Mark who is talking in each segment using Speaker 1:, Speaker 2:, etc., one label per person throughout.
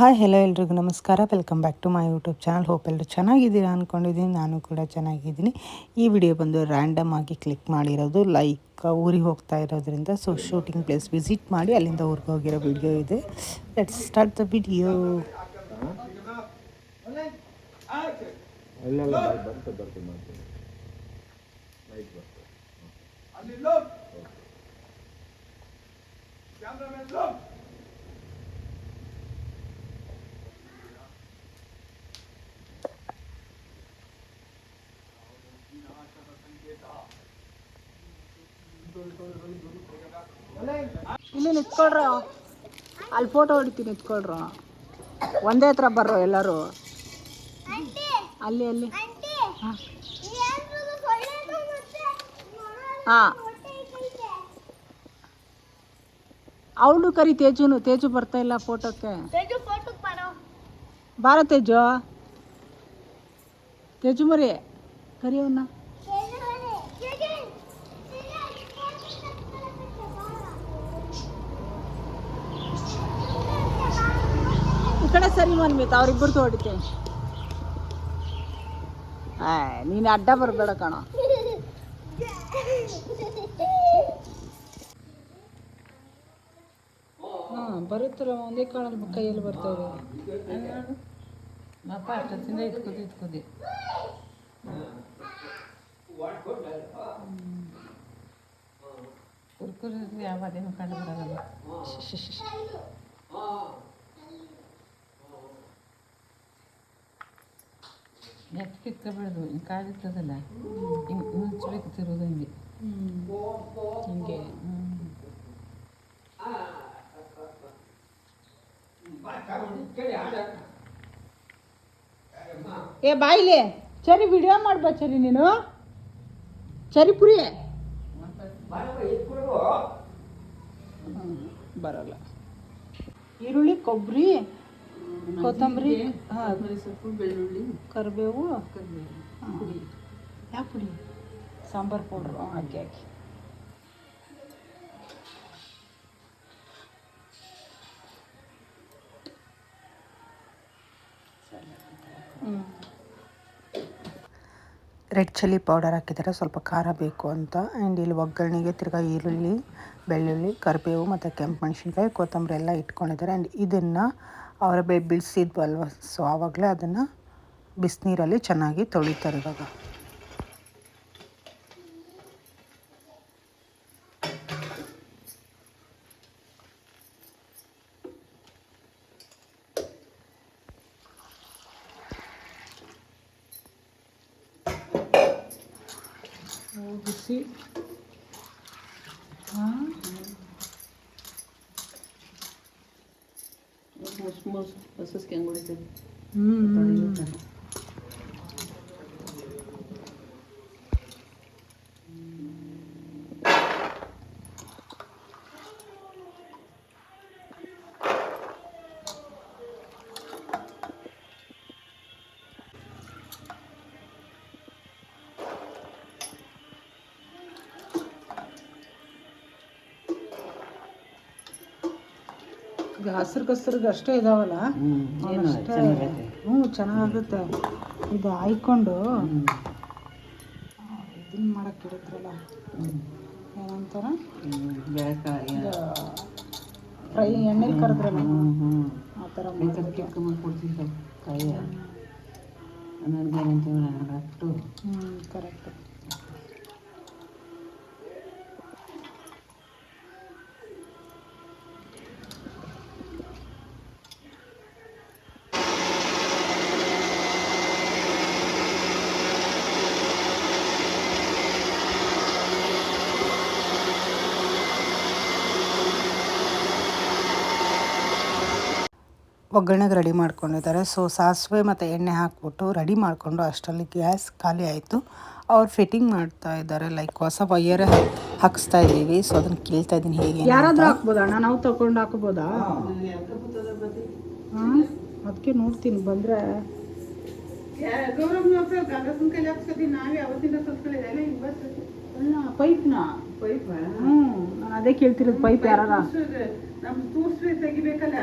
Speaker 1: Hi hello ಎಲ್ರಿಗೂ ನಮಸ್ಕಾರ. Welcome back to my YouTube channel. Hope ಎಲ್ಲರೂ ಚೆನ್ನಾಗಿದ್ದೀರಾ ಅಂದ್ಕೊಂಡಿದ್ದೀನಿ. ನಾನು ಕೂಡ ಚೆನ್ನಾಗಿದ್ದೀನಿ. ಈ ವಿಡಿಯೋ ಬಂದು ರ್ಯಾಂಡಮ್ ಆಗಿ ಕ್ಲಿಕ್ ಮಾಡಿರೋದು, ಲೈಕ್ ಊರಿಗೆ ಹೋಗ್ತಾ ಇರೋದ್ರಿಂದ ಸೊ ಶೂಟಿಂಗ್ ಪ್ಲೇಸ್ ವಿಸಿಟ್ ಮಾಡಿ ಅಲ್ಲಿಂದ ಊರಿಗೆ ಹೋಗಿರೋ ವಿಡಿಯೋ ಇದೆ. Let's start the video.
Speaker 2: ಇಲ್ಲಿ ನಿಂತ್ಕೊಳ್ರ, ಅಲ್ಲಿ ಫೋಟೋ ಹೊಡಿತೀನಿ, ನಿಂತ್ಕೊಳ್ರ. ಒಂದೇ ಹತ್ರ ಬರ್ರೋ ಎಲ್ಲರೂ. ಅಲ್ಲಿ ಅಲ್ಲಿ ಹಾಂ, ಅವಳು ಕರಿ. ತೇಜು ಬರ್ತಾ ಇಲ್ಲ ಫೋಟೋಕ್ಕೆ. ಬಾರ ತೇಜು ಮರಿ ಕರಿ ಅವನ್ನ. ಈ ಕಡೆ ಸರಿ ಮನ್ಮಿತ, ಅವ್ರಿಬ್ಬರು ಹೊಡಿತೆ. ನೀನು ಅಡ್ಡ ಬರಬೇಡ ಕಣ. ಹಾಂ, ಬರುತ್ತಲ್ಲ ಒಂದೇ ಕಾಳಲ್ಲಿ ಕೈಯಲ್ಲಿ ಬರ್ತಾವೆ. ಅಪ್ಪ ಅಷ್ಟೊತ್ತಿಂದ ಇಟ್ಕೋದಿ ಕುರ್ಕುರಿ ಯಾವ ಅದೇನು ಕಂಡು ಬರೋಲ್ಲ. ಎತ್ತು ಕಿತ್ಕೊಬೇಡ್ದು, ಹಿಂಗೆ ಕಾಲಿರ್ತದಲ್ಲ, ಹಿಂಗೆ ಮುಚ್ಚಬೇಕು ತಿರುವುದು ಹಿಂಗೆ ಹಿಂಗೆ. ಏ ಬಾಯಿಲೆ ಚರಿ, ವಿಡಿಯೋ ಮಾಡ್ಬಾ ಚರಿ. ನೀನು ಚರಿ ಪುರಿ ಬರೋಲ್ಲ. ಈರುಳ್ಳಿ, ಕೊಬ್ಬರಿ, ಕೊತ್ತಂಬರಿ, ಸೊಪ್ಪು, ಬೆಳ್ಳುಳ್ಳಿ, ಕರಿಬೇವು, ಯಾವ ಪುಡಿ? ಸಾಂಬಾರು ಪೌಡ್ರು ಹಾಕಿ.
Speaker 1: ರೆಡ್ ಚಿಲ್ಲಿ ಪೌಡರ್ ಹಾಕಿದ್ದಾರೆ, ಸ್ವಲ್ಪ ಖಾರ ಬೇಕು ಅಂತ. ಆ್ಯಂಡ್ ಇಲ್ಲಿ ಒಗ್ಗರಣೆಗೆ ತಿರ್ಗಾ ಈರುಳ್ಳಿ, ಬೆಳ್ಳುಳ್ಳಿ, ಕರಿಬೇವು ಮತ್ತು ಕೆಂಪು ಮೆಣಸಿನ್ಕಾಯಿ, ಕೊತ್ತಂಬರಿ ಎಲ್ಲ ಇಟ್ಕೊಂಡಿದ್ದಾರೆ. ಆ್ಯಂಡ್ ಇದನ್ನು ಅವರ ಬಿಡಿಸಿದ್ವಲ್ವ, ಸೊ ಆವಾಗಲೇ ಅದನ್ನು ಬಿಸಿನೀರಲ್ಲಿ ಚೆನ್ನಾಗಿ ತೊಳಿತಾರೆ ಇವಾಗ.
Speaker 2: ಬಿಸಿ ಹೆಂಗೆ ಹೊಡಿತೀವಿ. ಹಸ್ರಿಗೆ ಅಷ್ಟೇ ಇದಾವಲ್ಲ, ಚೆನ್ನಾಗುತ್ತೆ. ಇದು ಹಾಯ್ಕೊಂಡು ಇದನ್ನ ಮಾಡಕ್ಕೆ ಇರುತ್ತಲ್ಲ, ಏನಂತಾರ, ಫ್ರೈ ಎಣ್ಣೆಲಿ ಕರೆದ್ರಲ್ಲ ಆ ಥರ ಕೊಡ್ತಿದ್ದ ಕಾಯಿ ಕರೆಕ್ಟ್.
Speaker 1: ಒಗ್ಗರಣೆಗೆ ರೆಡಿ ಮಾಡ್ಕೊಂಡಿದ್ದಾರೆ. ಸೊ ಸಾಸಿವೆ ಮತ್ತು ಎಣ್ಣೆ ಹಾಕ್ಬಿಟ್ಟು ರೆಡಿ ಮಾಡಿಕೊಂಡು ಅಷ್ಟರಲ್ಲಿ ಗ್ಯಾಸ್ ಖಾಲಿ ಆಯಿತು. ಅವ್ರು ಫಿಟ್ಟಿಂಗ್ ಮಾಡ್ತಾ ಇದ್ದಾರೆ, ಲೈಕ್ ಹೊಸ ವೈಯರೇ ಹಾಕಿಸ್ತಾ ಇದ್ದೀವಿ. ಸೊ ಅದನ್ನು ಕೇಳ್ತಾ ಇದ್ದೀನಿ ಹೇಗೆ.
Speaker 2: ಯಾರಾದರೂ ಹಾಕ್ಬೋದಾ ಅಣ್ಣ? ನಾವು ತಗೊಂಡು ಹಾಕ್ಬೋದಾ? ಹಾಂ, ಅದಕ್ಕೆ ನೋಡ್ತೀನಿ ಬಂದರೆ. ಅಲ್ಲ ಪೈಪ್ನ ನಾನು ಅದೇ ಕೇಳ್ತಿರೋದು. ಪೈಪ್ ಯಾರ
Speaker 3: ನಮ್ಮ ತೂರ್ಸ್ರಿ ತೆಗಿಬೇಕಲ್ಲ.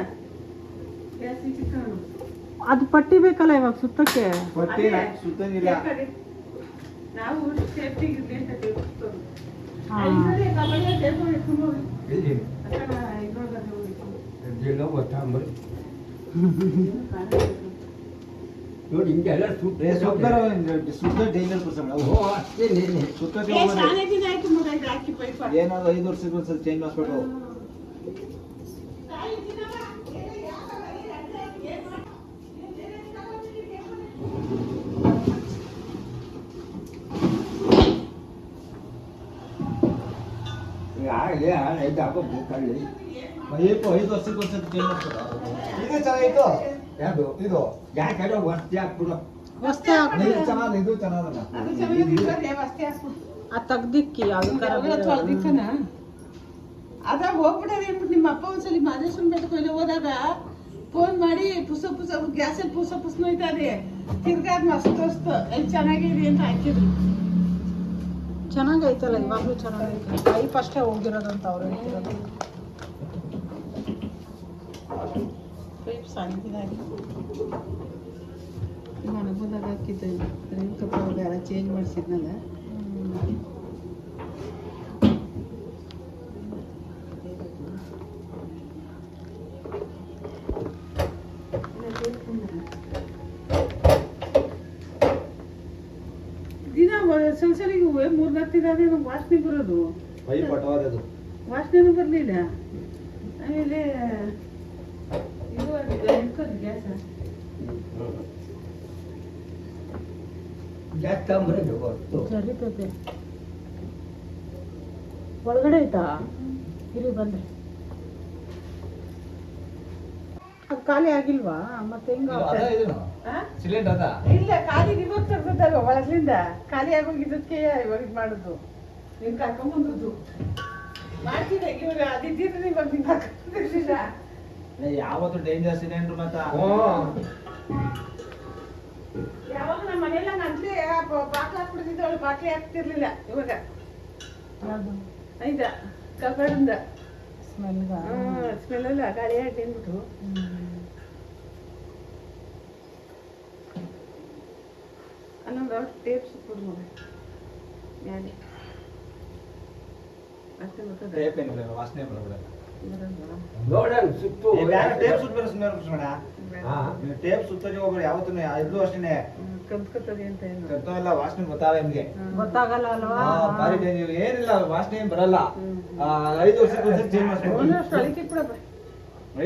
Speaker 2: ಅದು ಪಟ್ಟಿ ಬೇಕಲ್ಲ ಇವಾಗ ಸುತ್ತಕ್ಕೆ.
Speaker 3: ಪಟ್ಟಿ ಸುತ್ತಂಗಿಲ್ಲ.
Speaker 2: ನಾವು
Speaker 4: ನೋಡಿ ಹಿಂಗೆಲ್ಲ
Speaker 3: ಸುತ್ತ ಡೇಂಜರ್ ಪರ್ಸನ್ ಸುತ್ತ ಏನಾದ್ರು 5 ವರ್ಷಕ್ಕೆ ಒಂದ್ಸಲ ಚೇಂಜ್ ಮಾಡಿಸ್ಬಿಟ್ಟು
Speaker 4: ಆಗಲಿ ಐದು ಹಾಕೋ ಕಳ್ಳಿ
Speaker 3: 5 ವರ್ಷಕ್ಕೆ ಒಂದ್ಸಲ ಚೇಂಜ್ ಮಾಡಿಸ್ಬಿಟ್ಟು ಇದು ಚೆನ್ನಾಗಿತ್ತು.
Speaker 4: ಯಾವುದು
Speaker 3: ಇದು
Speaker 4: ಯಾಕೆ ವರ್ಷ ಹಾಕ್ಬಿಡು
Speaker 2: ವಸ್ತೆ
Speaker 3: ಇದು ಚೆನ್ನಾಗಿ ಇದು ಚೆನ್ನಾಗಲ್ಲ.
Speaker 2: ಆ ತೆಗ್ದಿಕ್ಕಿ ಅದಕ್ಕನ
Speaker 5: ಅದ ಹೋಗ್ಬಿಟ್ಟಾರೆ ಅಂದ್ಬಿಟ್ಟು ನಿಮ್ಮ ಅಪ್ಪ ಒಂದ್ಸಲಿ ಮಾದೇಶ್ವರನ ಬೆಟ್ಟಕ್ಕೆ ಹೋದಾಗ ಫೋನ್ ಮಾಡಿ ಪುಸ ಗ್ಯಾಸಲ್ಲಿ ಪುಸ ನೋಯ್ತಾರೆ ತಿರ್ಗಾದ್ ಮಸ್ತ್ ಎಲ್ಲಿ ಚೆನ್ನಾಗಿದೆ ಅಂತ ಹಾಕಿದ್ರು.
Speaker 2: ಚೆನ್ನಾಗೈತಲ್ಲ, ಇವಾಗಲೂ ಚೆನ್ನಾಗೈತೆ. ಪೈಪ್ ಅಷ್ಟೇ ಹೋಗಿರೋದಂತ ಅವ್ರು ಹೇಳ್ತಿರೋದು.
Speaker 5: ಪೈಪ್ ಸಾಗಿದಾಗಿ ನನಗೆ ಬಂದಾಗ ಹಾಕಿದ್ದೆ ರೇಣುಕಪ್ಪ ಅವಾಗ ಎಲ್ಲ ಚೇಂಜ್ ಮಾಡಿಸಿದ್ನಲ್ಲ. ದಿನ ಸಂಸಾರಿಗೆ 3-4 ದಿನ ನಮ್ಗೆ ವಾಸನೆ ಬರೋದು,
Speaker 3: ಪೈಪ್ ಪಟವಾದದು
Speaker 5: ವಾಸನೆನೂ ಬರಲಿಲ್ಲ. ಆಮೇಲೆ ಇದು ಆಗಿದೆ ಗ್ಯಾಸ್
Speaker 4: ಗ್ಯಾಸ್ ತಗೊಂಬರೋದು ಹೊತ್ತು
Speaker 5: ಜರಿತದೆ. ಒಳಗಡೆ ಆಯ್ತಾ ಇಲ್ಲಿ ಬಂದ್ರೆ ಅದು ಖಾಲಿ ಆಗಿಲ್ವಾ? ಮತ್ತೆ ಹೆಂಗ
Speaker 3: ಸಿಲಿಂಡರ್ ಅದ
Speaker 5: ಇಲ್ಲ ಖಾಲಿ ಇವಾಗ ತಗ್ದಲ್ವ ಒಳಗ್ಲಿಂದ ಖಾಲಿ ಆಗೋಗಿದ್ದಕ್ಕೆ ಇವಾಗ ಇದು ಮಾಡುದು. ನಿನ್ ಕರ್ಕೊಂಬಂದದ್ದು ಮಾಡ್ತಿದ್ದೆ ಇವಾಗ ಅದಿದ್ದಿದ್ರೆ ಇವಾಗ ನಿನ್ ಕರ್ಕೊಂಡಿರ್ಲಿಲ್ಲ.
Speaker 3: ಯಾವತ್ತು ಡೇಂಜರ್ ಸಿಲಿಂಡರ್ ಮತ್ತ
Speaker 5: ಯಾವಾಗ ನಮ್ಮ ಮನೆಯಲ್ಲ ನಂಟ್ಲೆ ಬಾಕ್ಲ ಹಾಕ್ಬಿಡ್ತಿದ್ದೆ, ಅವಳು ಬಾಕ್ಲಿ ಹಾಕ್ತಿರ್ಲಿಲ್ಲ. ಇವಾಗ ಆಯ್ತಾ ಕಬಾಡಿಂದ ಸ್ಮೆಲ್ ಅಲ್ಲ ಗಾಳಿ ಹಾಕಿ ಅಂದ್ಬಿಟ್ಟು ಅಲ್ಲೊಂದು ಟೇಪ್ ಸುತ್ತುದು ಮಗ ಮ್ಯಾಲೆ ಅಷ್ಟೇ ಗೊತ್ತದ.
Speaker 3: ಟೇಪ್ ಏನಿಲ್ಲ ವಾಸನೆ ಬರಬಿಡಲ್ಲ.
Speaker 4: ನೋಡೋಣ ಸುತ್ತು
Speaker 3: ಟೇಪ್ ಸುತ್ತ ಟೇಪ್ ಸುತ್ತಕ್ಕೆ ಹೋಗ್ಬೇಡಿ ಯಾವತ್ತೂ. ಎಲ್ಲೂ ಅಷ್ಟೇನೆ
Speaker 5: ಕಲ್ತ್ಕೊತದೆ ಅಂತ ಏನು
Speaker 3: ಕರ್ತವಲ್ಲ, ವಾಸನೆ ಗೊತ್ತಾಗ ನಿಮ್ಗೆ.
Speaker 2: ಗೊತ್ತಾಗಲ್ಲ ಅಲ್ವಾ?
Speaker 3: ಭಾರಿ ಡೇಂಜರ್. ಏನಿಲ್ಲ ವಾಸನೆ ಏನ್ ಬರಲ್ಲ. 5 ವರ್ಷಕ್ಕೆ ಒಂದ್ಸತಿ ಚೇಂಜ್ ಮಾಡ್ಕೊಡಿ.
Speaker 5: ಸ್ಥಳಕ್ಕೆ ಬಿಡಪ್ಪ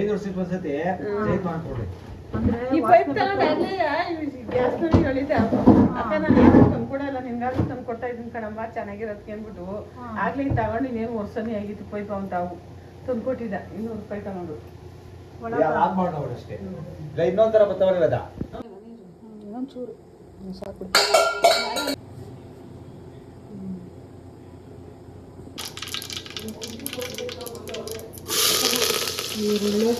Speaker 3: 5 ವರ್ಷಕ್ಕೆ ಒಂದ್ಸತಿ ಚೇಂಜ್ ಮಾಡ್ಕೊಡಿ.
Speaker 5: ಈ ಪೈಪ್ ತಗೊಂಡಾಗ್ಲೇ ಗ್ಯಾಸ್ ನಲ್ಲಿ ಹೇಳಿದ್ದೆ ಅಕ್ಕ, ನಾನು ಏನು ತಂದ್ಕೊಡಲ್ಲ ನಿನ್ಗಾದ್ರೂ ತಂದು ಕೊಡ್ತಾ ಇದೀನಿ ಕಣಮ್ಮ ಚೆನ್ನಾಗಿರೋದಕ್ಕೆ ಅಂದ್ಬಿಟ್ಟು. ಆಗ್ಲೇ ತಗೊಂಡು ಇನ್ನೇನು ವರ್ಷನೇ ಆಗಿತ್ತು ಪೈಪ್ ಅಂತ ಅವು ತಂದ್ಕೊಟ್ಟಿದ್ದ 200 ರೂಪಾಯಿ ತಗೊಂಡು.
Speaker 3: ಆಫ್ ಮಾಡಿ ನೋಡಿ ಅಷ್ಟೇ. ಇಲ್ಲ ಇನ್ನೊಂಥರ ಬತ್ತವಲ್ಲ
Speaker 2: ಇನ್ನೊಂಚೂರು ಸಾಕು. ಈರುಳ್ಳಿ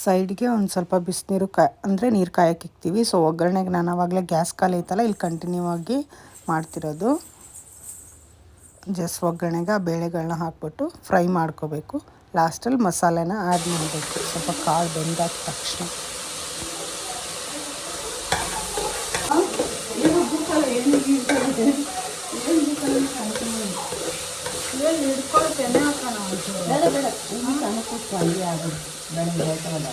Speaker 1: ಸೈಡ್ಗೆ ಒಂದು ಸ್ವಲ್ಪ ಬಿಸಿನೀರು ಅಂದರೆ ನೀರು ಕಾಯಕ್ಕೆ ಇಕ್ತೀವಿ. ಸೊ ಒಗ್ಗರಣೆಗೆ ನಾನು ಆವಾಗಲೇ ಗ್ಯಾಸ್ ಖಾಲಿ ಐತಲ್ಲ, ಇಲ್ಲಿ ಕಂಟಿನ್ಯೂ ಆಗಿ ಮಾಡ್ತಿರೋದು. ಜಸ್ಟ್ ಒಗ್ಗರಣೆಗೆ ಆ ಬೇಳೆಗಳನ್ನ ಹಾಕ್ಬಿಟ್ಟು ಫ್ರೈ ಮಾಡ್ಕೋಬೇಕು. ಲಾಸ್ಟಲ್ಲಿ ಮಸಾಲೆನ ಆ್ಯಡ್ ಮಾಡಬೇಕು ಸ್ವಲ್ಪ ಕಾಳು ಬೆಂದಾದ ತಕ್ಷಣ.
Speaker 2: ಹಿಡ್ಕೊಳ್ತೇನೆ ಹಾಕೋಣ ಒಂಚೂರು.
Speaker 5: ಬೇಡ ಬೇಡ ಸಣ್ಣ ಕೂತ್ಕೊ ಹಂಗೆ ಆಗೋದು ಬೆಳಗ್ಗೆ ಹೇಳ್ತಾವಲ್ಲ.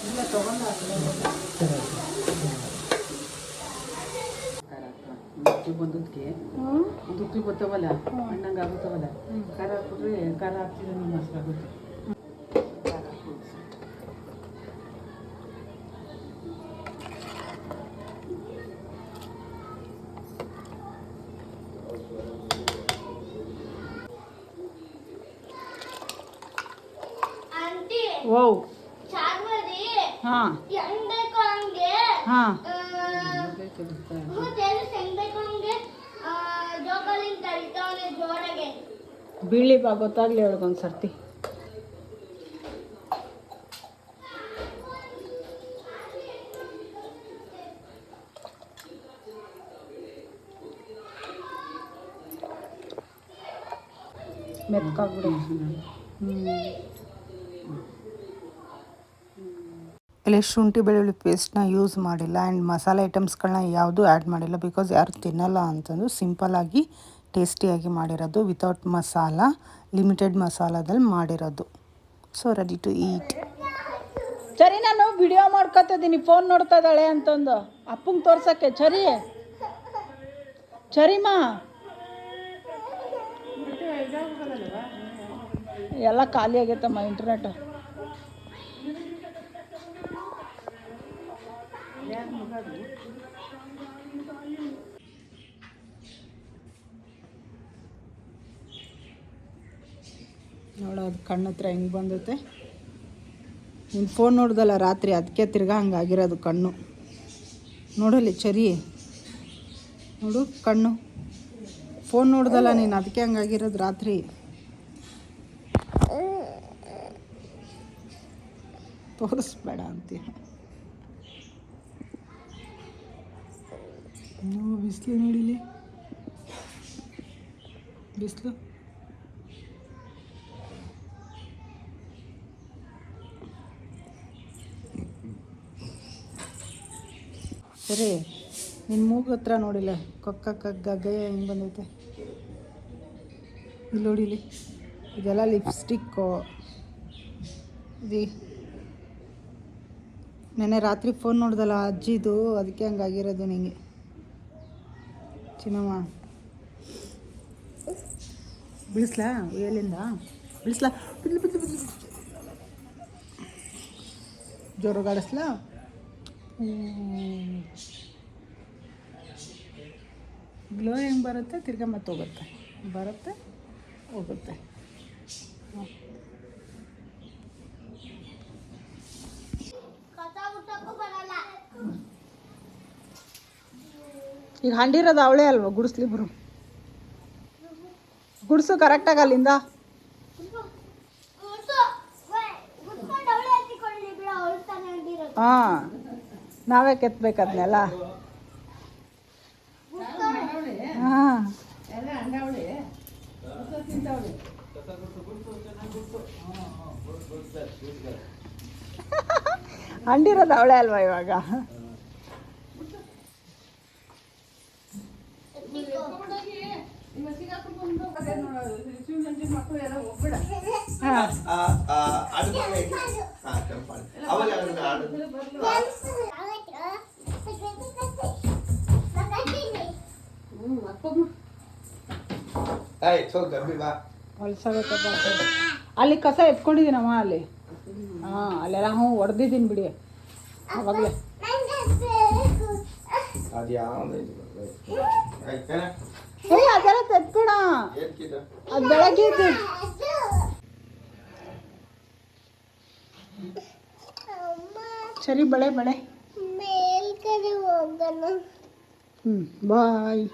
Speaker 2: ಇಲ್ಲ ತಗೊಂಡು
Speaker 5: ಬಂದದ್ಕೆ ದುಕ್ಕಿ ಬರ್ತಾವಲ್ಲ ಹಣ್ಣಂಗೆ ಆಗುತ್ತಾವಲ್ಲ, ಖಾರ ಹಾಕಿದ್ರೆ ಖಾರ ಹಾಕ್ತಿದ್ರೆ ನಿಮ್ಮ ಮೊಸರು ಆಗುತ್ತೆ.
Speaker 2: ಓ
Speaker 6: ಚಾರ್ಮದಿ
Speaker 2: ಹಾಂ
Speaker 6: ಹೆಂಗ್ ಬೇಕು ಹಂಗೆ
Speaker 2: ಹಾಂ
Speaker 6: ತೇಜಸ್ ಹೆಂಗ್ ಬೇಕು ಹಂಗೆ ಜೋಕಾಲಿಂದ ಕರಿತಾವನೆ ಜೋರಾಗೆ.
Speaker 2: ಬೀಳಿ ಬಾ ಗೊತ್ತಾಗ್ಲಿ ಅವಳಿಗೊಂದು ಸರ್ತಿ. ಮೆತ್ಕಾಗ್ಬಿಡು.
Speaker 1: ಇಲ್ಲಿ ಶುಂಠಿ ಬೆಳ್ಳುಳ್ಳಿ ಪೇಸ್ಟ್ನ ಯೂಸ್ ಮಾಡಿಲ್ಲ ಆ್ಯಂಡ್ ಮಸಾಲೆ ಐಟಮ್ಸ್ಗಳನ್ನ ಯಾವುದೂ ಆ್ಯಡ್ ಮಾಡಿಲ್ಲ. ಬಿಕಾಸ್ ಯಾರು ತಿನ್ನಲ್ಲ ಅಂತಂದು ಸಿಂಪಲ್ಲಾಗಿ ಟೇಸ್ಟಿಯಾಗಿ ಮಾಡಿರೋದು, ವಿತೌಟ್ ಮಸಾಲ, ಲಿಮಿಟೆಡ್ ಮಸಾಲದಲ್ಲಿ ಮಾಡಿರೋದು. So ready to eat.
Speaker 2: ಸರಿ, ನಾನು ವಿಡಿಯೋ ಮಾಡ್ಕೊತಿದ್ದೀನಿ, ಫೋನ್ ನೋಡ್ತಾ ಇದ್ದಾಳೆ ಅಂತಂದು ಅಪ್ಪಂಗೆ ತೋರ್ಸಕ್ಕೆ. ಚರಿಮಾ ಎಲ್ಲ ಖಾಲಿ ಆಗೈತಮ್ಮ ಇಂಟರ್ನೆಟ್. ನೋಡೋದು ಕಣ್ಣು ಹತ್ರ ಹೆಂಗೆ ಬಂದೈತೆ. ನೀನು ಫೋನ್ ನೋಡ್ದಲ್ಲ ರಾತ್ರಿ, ಅದಕ್ಕೆ ತಿರ್ಗಾ ಹಂಗಾಗಿರೋದು ಕಣ್ಣು. ನೋಡಲಿ ಚರಿ, ನೋಡು ಕಣ್ಣು. ಫೋನ್ ನೋಡ್ದಲ್ಲ ನೀನು, ಅದಕ್ಕೆ ಹಂಗಾಗಿರೋದು ರಾತ್ರಿ. ತೋರಿಸ್ಬೇಡ ಅಂತೀಯ. ಬಿಸಿಲು ನೋಡಿಲಿ, ಬಿಸಿಲು. ಸರಿ, ನಿನ್ನ ಮೂಗು ಹತ್ರ ನೋಡಿಲ್ಲ, ಗಗ್ಗಯ್ಯ ಹೆಂಗೆ ಬಂದೈತೆ ಇಲ್ಲಿ ನೋಡಿಲಿ. ಇದೆಲ್ಲ ಲಿಪ್ಸ್ಟಿಕ್ಕು. ನೆನ್ನೆ ರಾತ್ರಿ ಫೋನ್ ನೋಡ್ದಲ್ಲ ಅಜ್ಜಿದು, ಅದಕ್ಕೆ ಹಂಗಾಗಿರೋದು ನಿಂಗೆ ಚಿನ್ನಮ್ಮ. ಬಿಡಿಸ್ಲಾ ಉಯ್ಯಲಿಂದ? ಬಿಡಿಸ್ಲಾ? ಜೋರುಗಾಡಿಸ್ಲಾ? ಗ್ಲೋ ಹೆಂಗೆ ಬರುತ್ತೆ, ತಿರ್ಗಾ ಮತ್ತೆ ಹೋಗುತ್ತೆ, ಬರುತ್ತೆ ಹೋಗುತ್ತೆ. ಈಗ ಹಂಡಿರೋದು ಅವಳೇ ಅಲ್ವಾ, ಗುಡಿಸ್ಲಿ ಬರು. ಗುಡಿಸು ಕರೆಕ್ಟಾಗಿ ಅಲ್ಲಿಂದ. ಹಾಂ, ನಾವೇ ಕೆತ್ತಬೇಕು ಅದನ್ನೆಲ್ಲ. ಹಾಂ, ಹಂಡಿರೋದು ಅವಳೇ ಅಲ್ವಾ ಇವಾಗ. ಅಲ್ಲಿ ಕಸ ಎತ್ಕೊಂಡಿದ್ದೀನಮ್ಮ ಅಲ್ಲಿ. ಹಾಂ, ಅಲ್ಲೆಲ್ಲ ಹೊಡೆದಿದ್ದೀನಿ ಬಿಡಿ ಅವಾಗಲೇ. ಅದೆಲ್ಲ ತೆತ್ಬೇಡ, ಅದು ಬೆಳಗ್ಗೆ ಇದ್ದು. ಸರಿ, ಬಳೆ ಬಾಯ್.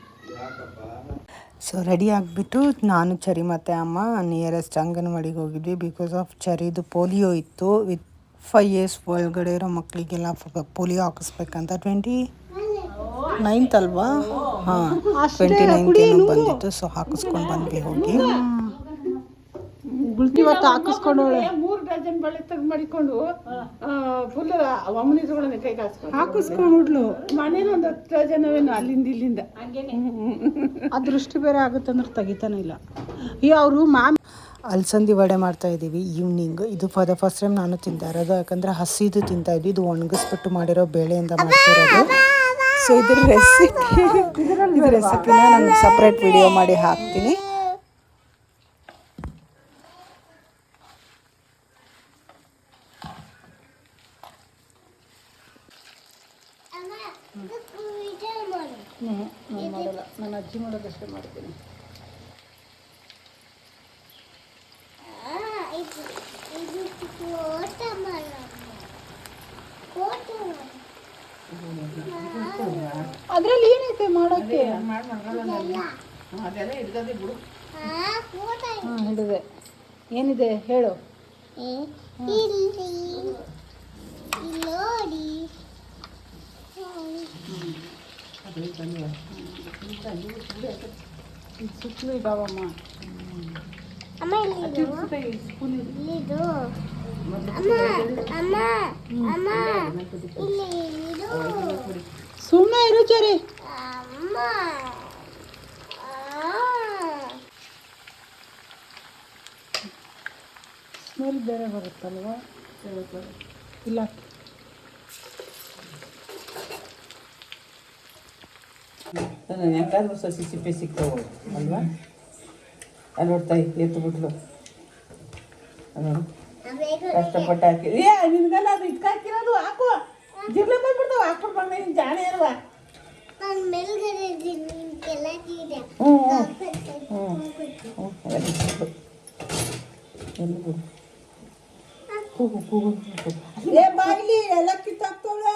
Speaker 1: ಸೊ ರೆಡಿ ಆಗಿಬಿಟ್ಟು ನಾನು ಚರಿ ಮತ್ತು ಅಮ್ಮ ನಿಯರೆಸ್ಟ್ ಅಂಗನವಾಡಿಗೆ ಹೋಗಿದ್ವಿ. ಬಿಕಾಸ್ ಆಫ್ ಚರಿದು ಪೋಲಿಯೋ ಇತ್ತು. ವಿತ್ 5 years ಒಳಗಡೆ ಇರೋ ಮಕ್ಕಳಿಗೆಲ್ಲ ಪೋಲಿಯೋ ಹಾಕಿಸ್ಬೇಕಂತ. 29th ಅಲ್ವಾ? ಹಾಂ, 29th ಏನೋ ಬಂದಿತ್ತು. ಸೊ ಹಾಕಿಸ್ಕೊಂಡು ಬಂದ್ವಿ ಹೋಗಿ.
Speaker 2: ಇವತ್ತು ಹಾಕಿಸ್ಕೊಂಡು
Speaker 5: 3 ಡಜನ್ ಬಳೆ ತೆಗೆದು ಮಾಡಿಕೊಂಡು ಫುಲ್ ಅಮ್ಮನಿ ತಗೊಳ್ಳೋಣ, ಕೈ
Speaker 2: ಹಾಕಿಸ್ಕೊಂಡ್ಬಿಡ್ಲು.
Speaker 5: ಮನೇಲಿ ಒಂದು 10 ಡಜನ್ ಅಲ್ಲಿಂದ ಇಲ್ಲಿಂದ.
Speaker 2: ಅದೃಷ್ಟಿ ಬೇರೆ ಆಗುತ್ತೆ ಅಂದ್ರೆ ತೆಗಿತಾನೆ ಇಲ್ಲ. ಈ ಅವರು
Speaker 1: ಅಲಸಂದಿ ವಡೆ ಮಾಡ್ತಾ ಇದ್ದೀವಿ ಈವ್ನಿಂಗ್. ಇದು ಫಾರ್ ದ ಫಸ್ಟ್ ಟೈಮ್ ನಾನು ತಿಂತಾ ಇರೋದು, ಯಾಕಂದರೆ ಹಸಿದು ತಿಂತಾ ಇದ್ವಿ. ಇದು ಒಣಗಿಸ್ಬಿಟ್ಟು ಮಾಡಿರೋ ಬೇಳೆಯಿಂದ ಮಾಡ್ತಿರೋದು. ಸೊ ಇದ್ರ ರೆಸಿಪಿನ ನಾನು ಸಪ್ರೇಟ್ ವಿಡಿಯೋ ಮಾಡಿ ಹಾಕ್ತೀನಿ.
Speaker 2: ನಾನು ಮಾಡಲ್ಲ, ನಾನು ಅಜ್ಜಿ ಮಾಡೋದಷ್ಟೇ ಮಾಡ್ತೀನಿ. ಅದ್ರಲ್ಲಿ ಏನೈತೆ ಮಾಡೋಕ್ಕೆ?
Speaker 5: ಅದೆಲ್ಲ ಹಿಡ್ದದೆ ಬಿಡು.
Speaker 2: ಹಾಂ ಹಿಡಿದೆ. ಏನಿದೆ ಹೇಳು. ಸುತ್ತಲೂ ಇದಾವಮ್ಮ. ಸುಮ್ಮನೆ ಇರು ಚರಿ. ಸ್ಮೆಲ್ ಬೇರೆ ಬರುತ್ತಲ್ವಾ? ಇಲ್ಲ
Speaker 1: ಯಾಕಾದ್ರೂ ಸಸಿ ಸಿಪ್ಪೆ ಸಿಗ್ತಾವ ಅಲ್ವಾ? ಅಲ್ಲಿ ನೋಡ್ತಾ ಎತ್ತು ಬಿಟ್ಲು ಕಷ್ಟಪಟ್ಟು ಹಾಕಿ. ನಿನ್ಗೆಲ್ಲ ಅದು ಇಟ್ಕ ಹಾಕಿರೋದು ಹಾಕು. ಜಿರ್ಲೆ ಬಂದ್ಬಿಡ್ತಾವ. ಹಾಕ್ಬಿಟ್ಟು ಬಂದ ನಿನ್ ಜಾಣೆ ಅಲ್ವಾ? ಬಾಯಿಲಿ ಎಲ್ಲ ಕಿತ್ತಾಕ್ತವೆ.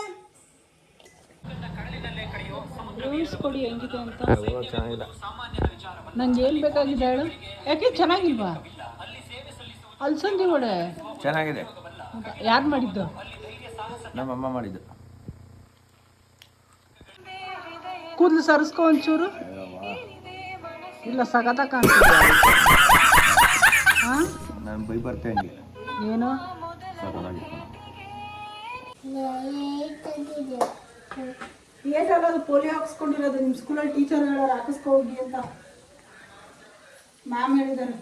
Speaker 2: ಕೊಡಿ ಹೆಂಗಿದೆ ಅಂತ. ನಂಗೆ ಏನು ಬೇಕಾಗಿದೆ ಹೇಳು. ಯಾಕೆ ಚೆನ್ನಾಗಿಲ್ವಾ? ಅಲ್ಸಂದಿ ವಡೆ
Speaker 3: ಚೆನ್ನಾಗಿದೆ.
Speaker 2: ಯಾರು ಮಾಡಿದ್ದು?
Speaker 3: ನಮ್ಮಮ್ಮ ಮಾಡಿದ್ದು.
Speaker 2: ಕೂದಲು ಸರಿಸ್ಕೊ ಒಂಚೂರು. ಇಲ್ಲ ಸಗತ ಕಾಣ್ತಿದೆ. ಹಾಂ
Speaker 3: ನಾನು ಬೈ ಬರ್ತೇನೆ.
Speaker 2: ಏನು ಏಟಲ್ಲ ಪೋಲಿಯೋ ಹಾಕ್ಸ್ಕೊಂಡಿರೋದು. ನಿಮ್ಮ ಸ್ಕೂಲಲ್ಲಿ ಟೀಚರ್ ಹೇಳೋರು ಹಾಕಿಸ್ಕೊ ಹೋಗಿ ಅಂತ ಮ್ಯಾಮ್ ಹೇಳಿದ್ದಾರೆ.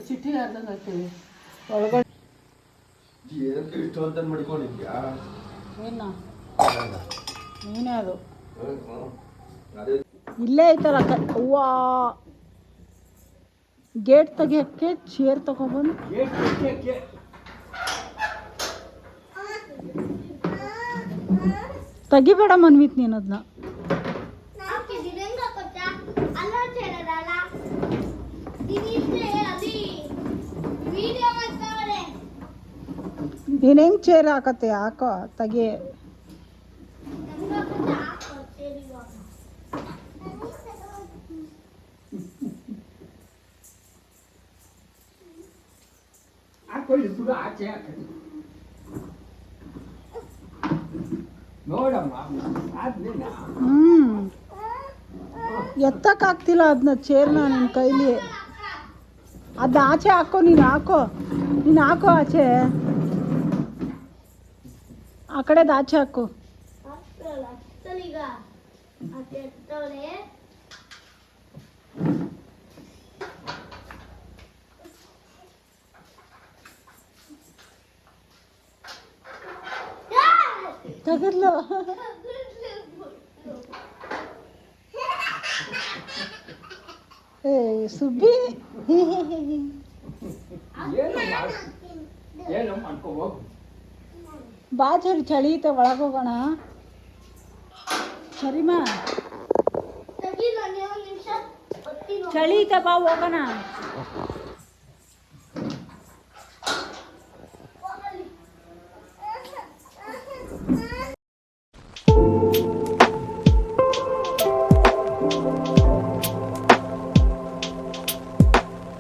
Speaker 2: ಚಿಟ್ಟಿ ಆದಂಗೆ ಆಗ್ತದೆ ಒಳಗಡೆ.
Speaker 3: ಇಷ್ಟೊಂದು ಮಾಡ್ಕೊಂಡಿದ್ಯಾ?
Speaker 2: ಏನು ನೀನೇ ಅದು ಇಲ್ಲೇ ಐತಲ್ಲ. ಹೂವ ಗೇಟ್ ತೆಗಿಯೋಕ್ಕೆ ಚೇರ್ ತಗೊಬಂದು ತೆಗಿಬೇಡ ಮನ್ವಿತ್ ನೀನು ಅದನ್ನ. ನೀನು ಹೆಂಗೆ ಚೇರ್ ಹಾಕತ್ತೆ? ಹಾಕೋ ತೆಗಿ. ಎತ್ತಕ್ಕಾಗ್ತಿಲ್ಲ ಅದನ್ನ ಚೇರ್ನ ನಿನ್ನ ಕೈಲಿ. ಅದನ್ನ ಆಚೆ ಹಾಕೋ. ನೀನು ಹಾಕೋ ಆಚೆ. ಆ ಕಡೆದು ಆಚೆ ಹಾಕು. ತಗದ್ಲು. ಏ ಸುಬ್ಬಿ ಬಾ ಚರಿ, ಚಳಿ ಐತೆ ಒಳಗೋಗೋಣ. ಸರಿಮಾ ಚಳಿ ಐತೆ ಬಾ ಹೋಗೋಣ.